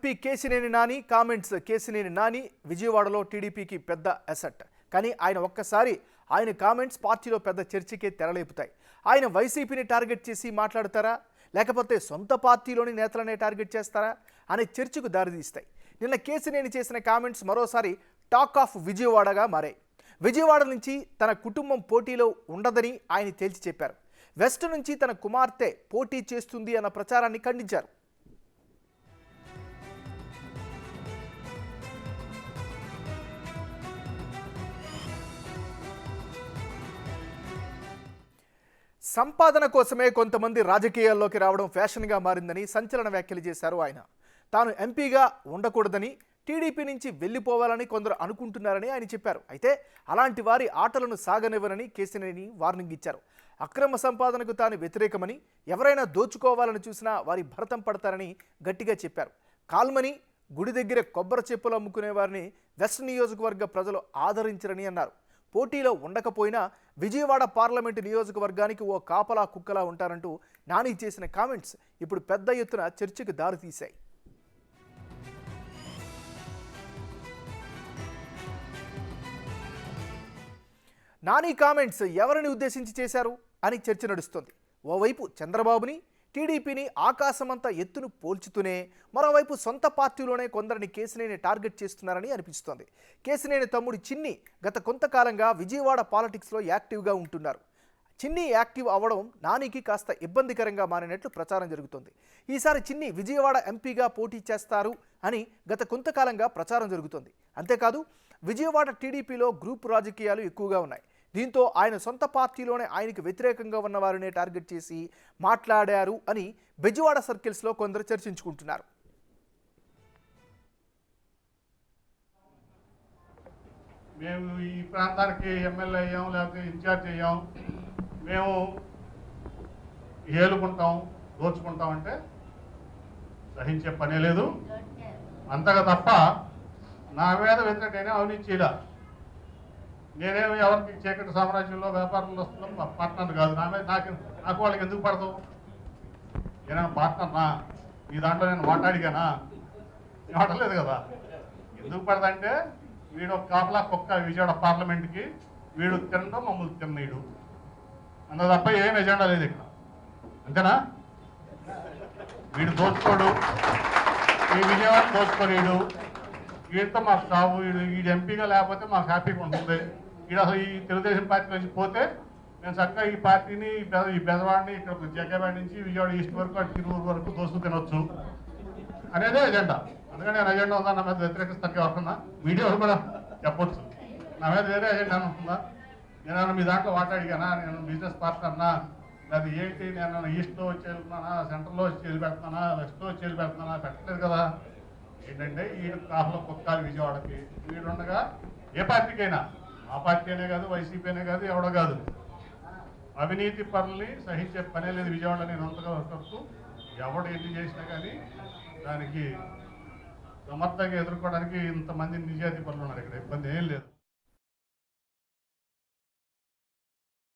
MP Kesineni Nani comments. Kesineni Nani విజయవాడలో టీడీపీకి పెద్ద అసెట్. కానీ ఆయన ఒక్కసారి ఆయన కామెంట్స్ పార్టీలో పెద్ద చర్చకే తెరలేపుతాయి. ఆయన వైసీపీని టార్గెట్ చేసి మాట్లాడతారా, లేకపోతే సొంత పార్టీలోని నేతలనే టార్గెట్ చేస్తారా అనే చర్చకు దారితీస్తాయి. నిన్న కేశినేని చేసిన కామెంట్స్ మరోసారి టాక్ ఆఫ్ విజయవాడగా మారాయి. విజయవాడ నుంచి తన కుటుంబం పోటీలో ఉండదని ఆయన తేల్చి చెప్పారు. వెస్ట్ నుంచి తన కుమార్తె పోటీ చేస్తుంది అన్న ప్రచారాన్ని ఖండించారు. సంపాదన కోసమే కొంతమంది రాజకీయాల్లోకి రావడం ఫ్యాషన్గా మారిందని సంచలన వ్యాఖ్యలు చేశారు ఆయన. తాను ఎంపీగా ఉండకూడదని, టీడీపీ నుంచి వెళ్ళిపోవాలని కొందరు అనుకుంటున్నారని ఆయన చెప్పారు. అయితే అలాంటి వారి ఆటలను సాగనివ్వరని కేశినేని వార్నింగ్ ఇచ్చారు. అక్రమ సంపాదనకు తాను వ్యతిరేకమని, ఎవరైనా దోచుకోవాలని చూసినా వారి భరతం పడతారని గట్టిగా చెప్పారు. కాల్మని, గుడి దగ్గర కొబ్బరి చెప్పులు అమ్ముకునే వారిని వెస్ట్ నియోజకవర్గ ప్రజలు ఆదరించరని అన్నారు. పోటీలో ఉండకపోయినా విజయవాడ పార్లమెంటు నియోజకవర్గానికి ఓ కాపలా కుక్కలా ఉంటారంటూ నాని చేసిన కామెంట్స్ ఇప్పుడు పెద్ద ఎత్తున చర్చకు దారితీశాయి. నాని కామెంట్స్ ఎవరిని ఉద్దేశించి చేశారు అని చర్చ నడుస్తోంది. ఓవైపు చంద్రబాబుని, టీడీపీని ఆకాశమంతా ఎత్తును పోల్చుతూనే మరోవైపు సొంత పార్టీలోనే కొందరిని కేశినేని టార్గెట్ చేస్తున్నారని అనిపిస్తోంది. కేశినేని తమ్ముడు చిన్ని గత కొంతకాలంగా విజయవాడ పాలిటిక్స్లో యాక్టివ్గా ఉంటున్నారు. చిన్ని యాక్టివ్ అవ్వడం నానికి కాస్త ఇబ్బందికరంగా మారినట్లు ప్రచారం జరుగుతోంది. ఈసారి చిన్ని విజయవాడ ఎంపీగా పోటీ చేస్తారు అని గత కొంతకాలంగా ప్రచారం జరుగుతోంది. అంతేకాదు విజయవాడ టీడీపీలో గ్రూప్ రాజకీయాలు ఎక్కువగా ఉన్నాయి. దీంతో ఆయన సొంత పార్టీలోనే ఆయనకు వ్యతిరేకంగా ఉన్న వారినే టార్గెట్ చేసి మాట్లాడారు అని బెజవాడ సర్కిల్స్లో కొందరు చర్చించుకుంటున్నారు. మేము ఈ ప్రాంతానికి ఎమ్మెల్యే అయ్యాం, లేకపోతే ఇన్ఛార్జ్ అయ్యాం, మేము ఏలుకుంటాం, దోచుకుంటాం అంటే సహించే పనే లేదు. అంతగా తప్ప నా మీద వ్యతిరేకైనా అవినీతి చేయలే. నేనేమి ఎవరికి చీకటి సామ్రాజ్యంలో వ్యాపారంలో వస్తున్నాం పార్ట్నర్ కాదు. నా మీద నాకు వాళ్ళకి ఎందుకు పడతావు? నేనైనా పార్ట్నర్నా? ఈ దాంట్లో నేను మాట్లాడిగానా? మాట్లాడలేదు కదా. ఎందుకు పడదంటే వీడు ఒక కాపలా కుక్క విజయవాడ పార్లమెంట్కి, వీడు తినడం మమ్మల్ని తిన్నీడు అంత తప్ప ఏం ఎజెండా లేదు ఇక్కడ. అంతేనా? వీడు దోచుకోడు, ఈ విజయవాడ దోచుకోలేడు, వీడితో మాకు కావు, వీడు ఎంపీగా లేకపోతే మాకు హ్యాపీగా ఉంటుంది. వీడు అసలు ఈ తెలుగుదేశం పార్టీ నుంచి పోతే మేము చక్కగా ఈ పార్టీని ఈ బెజవాడిని ఇక్కడ జగ్గేపేట నుంచి విజయవాడ ఈస్ట్ వరకు అటు తిరువురు వరకు దోస్తూ తినొచ్చు అనేదే ఎజెండా. అందుకని నేను ఎజెండా ఉందా నా మీద వ్యతిరేకిస్తానికి ఎవరున్నా మీడియా కూడా చెప్పొచ్చు. నా మీద వేరే ఎజెండా ఉంటుందా? నేను మీ దాంట్లో మాట్లాడిగానా? నేను బిజినెస్ పార్ట్నర్నా? అది ఏంటి? నేను ఈస్ట్లో వచ్చి వెళ్తున్నానా, సెంటర్లో వచ్చి వెళ్ళి పెడుతున్నానా, వెస్ట్లో వచ్చి వెళ్ళి పెడుతున్నానా? పెట్టలేదు కదా. ఏంటంటే వీడు కాపులో కుక్కాలి విజయవాడకి. వీడుండగా ఏ పార్టీకైనా, ఆ పార్టీ అనే కాదు, వైసీపీ అనే కాదు, ఎవడో కాదు, అవినీతి పనుల్ని సహించే పనే లేదు విజయవాడ. నేను అంతగా వస్తూ ఎవడు ఎన్ని చేసినా కానీ దానికి సమర్థంగా ఎదుర్కోవడానికి ఇంతమంది నిజాయితీ పనులు ఉన్నారు. ఇక్కడ ఇబ్బంది ఏం లేదు.